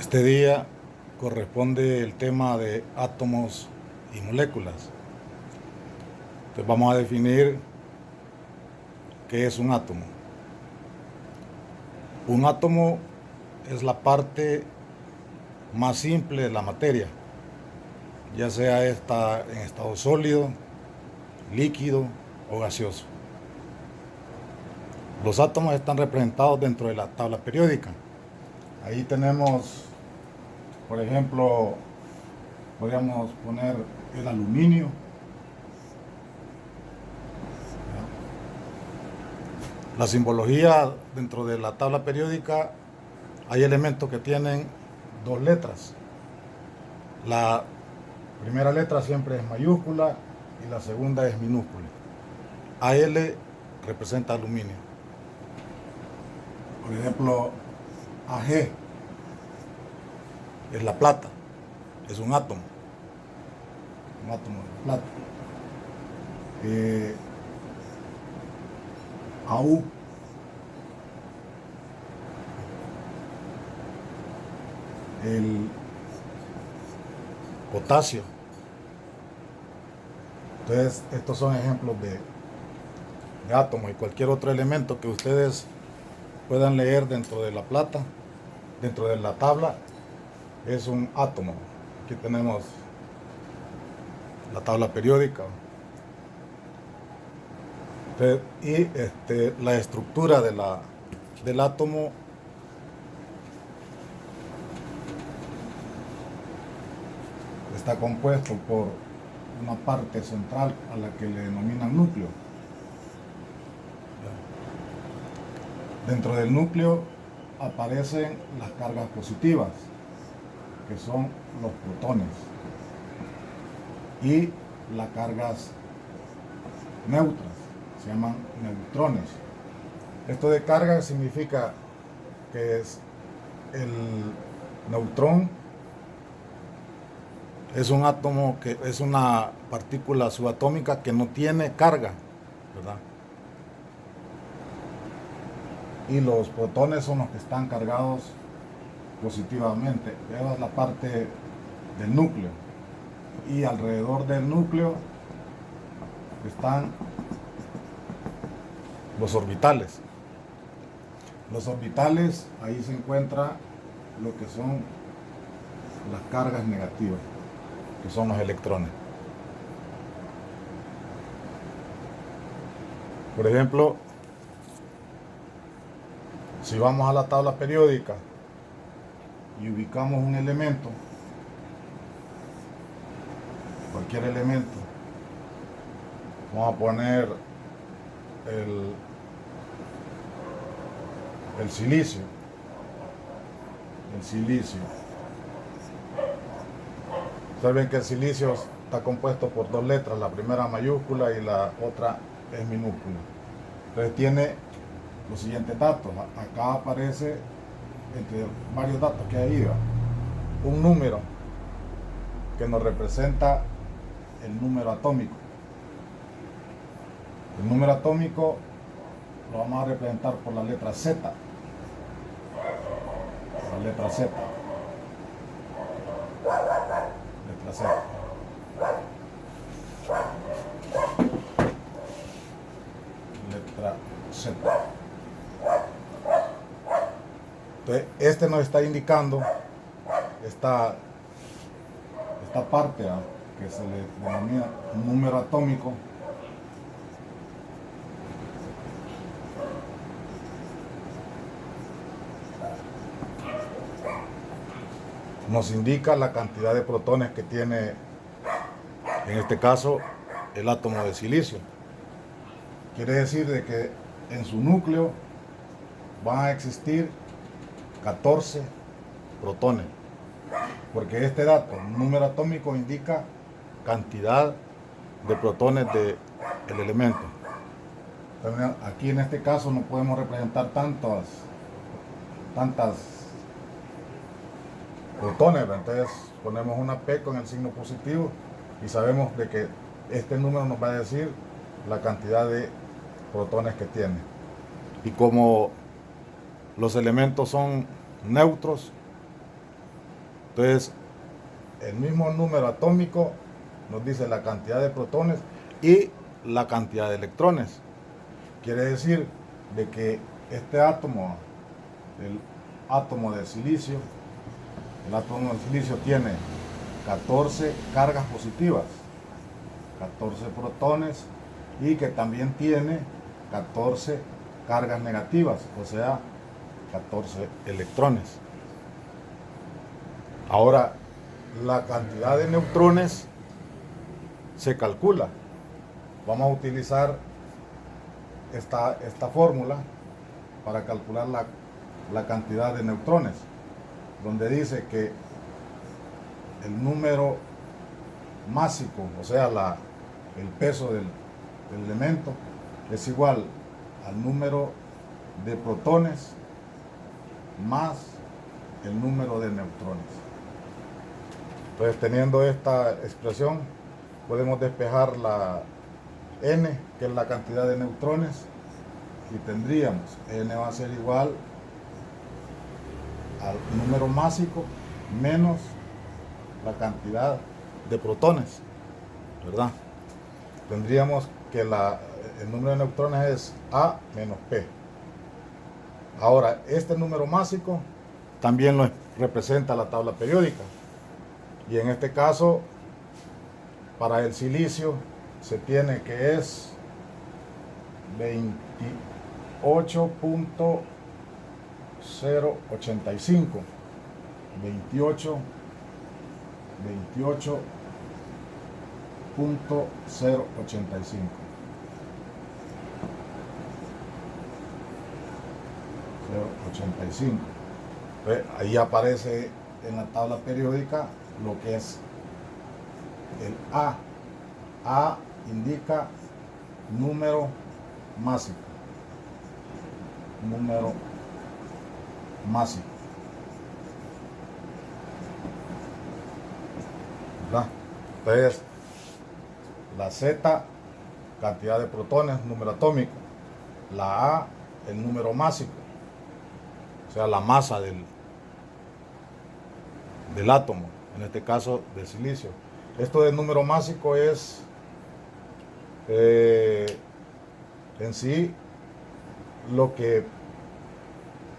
Este día corresponde el tema de átomos y moléculas. Entonces vamos a definir qué es un átomo. Un átomo es la parte más simple de la materia, ya sea esta en estado sólido, líquido o gaseoso. Los átomos están representados dentro de la tabla periódica. Ahí tenemos, por ejemplo, podríamos poner el aluminio. La simbología dentro de la tabla periódica, hay elementos que tienen dos letras. La primera letra siempre es mayúscula y la segunda es minúscula. AL representa aluminio. Por ejemplo, AG es la plata, es un átomo de plata. AU el potasio. Entonces, estos son ejemplos de átomos y cualquier otro elemento que ustedes puedan leer dentro de la plata, dentro de la tabla, es un átomo. Aquí tenemos la tabla periódica. Entonces, y la estructura del átomo está compuesto por una parte central a la que le denominan núcleo. Dentro del núcleo aparecen las cargas positivas, que son los protones, y las cargas neutras, se llaman neutrones. Esto de carga significa que es el neutrón es un átomo que es una partícula subatómica que no tiene carga, ¿verdad? Y los protones son los que están cargados positivamente. Esa es la parte del núcleo. Y alrededor del núcleo están los orbitales. Los orbitales, ahí se encuentra lo que son las cargas negativas, que son los electrones. Por ejemplo, si vamos a la tabla periódica y ubicamos un elemento, cualquier elemento, vamos a poner el silicio. Saben que el silicio está compuesto por dos letras, la primera mayúscula y la otra es minúscula. Entonces tiene los siguientes datos. Acá aparece, entre varios datos que hay ahí, un número que nos representa el número atómico. El número atómico lo vamos a representar por la letra Z. La letra Z. Letra Z. Letra Z. Entonces, este nos está indicando esta parte que se le denomina número atómico. Nos indica la cantidad de protones que tiene, en este caso, el átomo de silicio. Quiere decir de que en su núcleo van a existir 14 protones, porque este dato, número atómico, indica cantidad de protones del elemento. Entonces, aquí en este caso no podemos representar tantas protones, entonces ponemos una P con el signo positivo y sabemos de que este número nos va a decir la cantidad de protones que tiene. Y como los elementos son neutros, Entonces, el mismo número atómico nos dice la cantidad de protones y la cantidad de electrones. Quiere decir de que este átomo, el átomo de silicio, tiene 14 cargas positivas, 14 protones, y que también tiene 14 cargas negativas, o sea, 14 electrones. Ahora, la cantidad de neutrones se calcula. Vamos a utilizar esta fórmula para calcular la cantidad de neutrones, donde dice que el número másico, o sea, el peso del elemento, es igual al número de protones más el número de neutrones. Entonces, teniendo esta expresión, podemos despejar la n, que es la cantidad de neutrones, y tendríamos n va a ser igual al número másico menos la cantidad de protones, ¿verdad? Tendríamos que el número de neutrones es A menos P. Ahora, este número másico también lo representa la tabla periódica. Y en este caso, para el silicio, se tiene que es 28.085. 28.085. Ahí aparece en la tabla periódica lo que es el A. A indica número másico. Número másico. ¿Verdad? Entonces, la Z, cantidad de protones, número atómico. La A, el número másico, o sea, la masa del átomo, en este caso del silicio. Esto del número másico es en sí lo que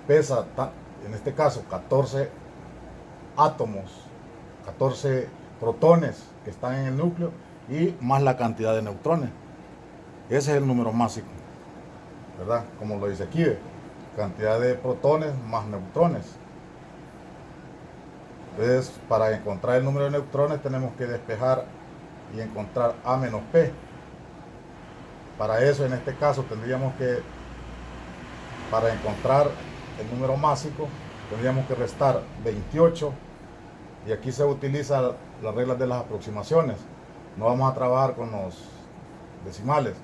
pesa, en este caso 14 átomos, 14 protones que están en el núcleo, y más la cantidad de neutrones. Ese es el número másico, ¿verdad? Como lo dice aquí, cantidad de protones más neutrones. Entonces, para encontrar el número de neutrones tenemos que despejar y encontrar A menos P. Para eso, en este caso, tendríamos que, para encontrar el número másico, tendríamos que restar 28, y aquí se utiliza las reglas de las aproximaciones. No vamos a trabajar con los decimales.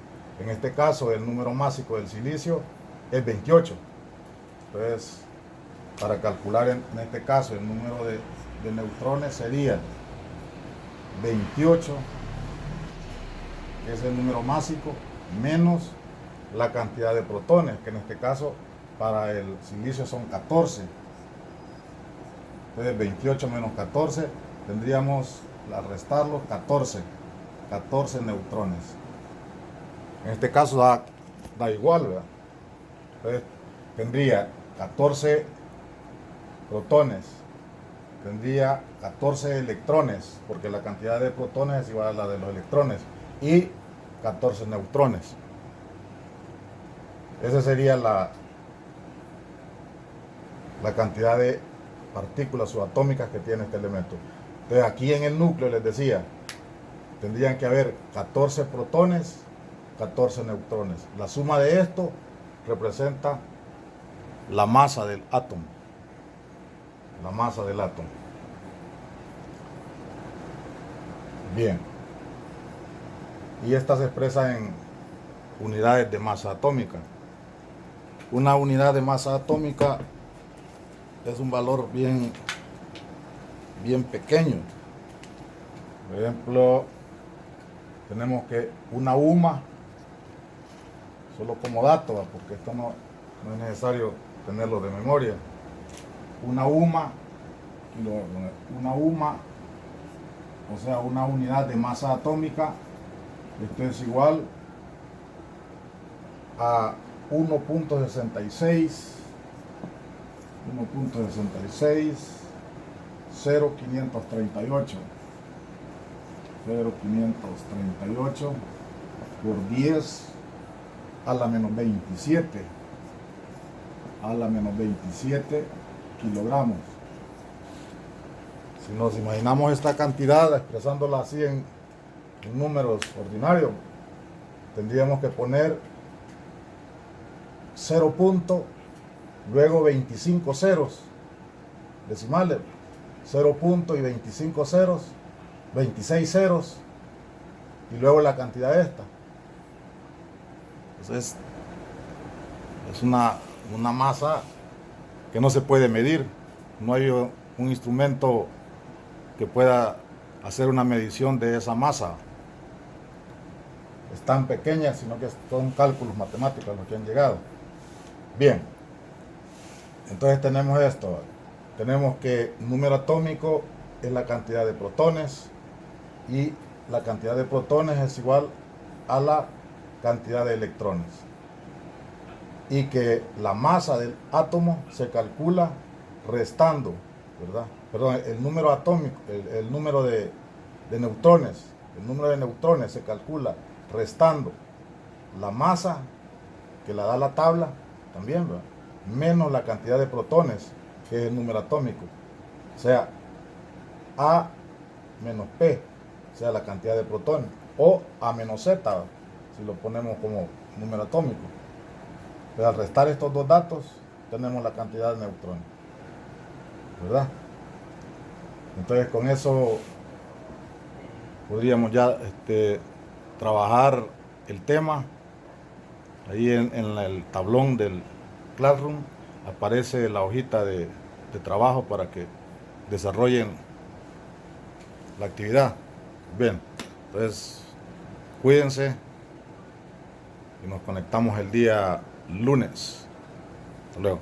En este caso, el número másico del silicio es 28. Entonces, para calcular en este caso el número de neutrones sería 28, que es el número másico, menos la cantidad de protones, que en este caso para el silicio son 14. Entonces 28 menos 14, tendríamos, al restarlo, 14 neutrones. En este caso da igual, ¿verdad? Entonces tendría 14 protones, tendría 14 electrones, porque la cantidad de protones es igual a la de los electrones, y 14 neutrones. Esa sería la cantidad de partículas subatómicas que tiene este elemento. Entonces, aquí en el núcleo, les decía, tendrían que haber 14 protones, 14 neutrones. La suma de esto representa la masa del átomo. La masa del átomo. Bien. Y esta se expresa en unidades de masa atómica. Una unidad de masa atómica es un valor bien pequeño. Por ejemplo, tenemos que una UMA, solo como dato, porque esto no es necesario tenerlo de memoria. Una UMA una UMA, o sea, una unidad de masa atómica. Esto es igual a 1.66 0.538 por 10 a la menos 27 kilogramos. Si nos imaginamos esta cantidad expresándola así en números ordinarios, tendríamos que poner 0 punto, luego 25 ceros decimales, 0 punto y 25 ceros, 26 ceros, y luego la cantidad esta. Entonces es una masa que no se puede medir. No hay un instrumento que pueda hacer una medición de esa masa. Es tan pequeña, sino que son cálculos matemáticos los que han llegado. Bien, entonces tenemos esto. Tenemos que el número atómico es la cantidad de protones, y la cantidad de protones es igual a la cantidad de electrones, y que la masa del átomo se calcula restando, ¿verdad? Perdón, el número atómico, el número de neutrones, el número de neutrones se calcula restando la masa que la da la tabla también, ¿verdad?, menos la cantidad de protones, que es el número atómico, o sea, A menos P, o sea, la cantidad de protones, o A menos Z, ¿verdad?, si lo ponemos como número atómico. Pero al restar estos dos datos, tenemos la cantidad de neutrones, ¿verdad? Entonces con eso podríamos ya trabajar el tema. Ahí en el tablón del Classroom aparece la hojita de trabajo para que desarrollen la actividad. Bien, entonces cuídense y nos conectamos el día lunes. Hasta luego.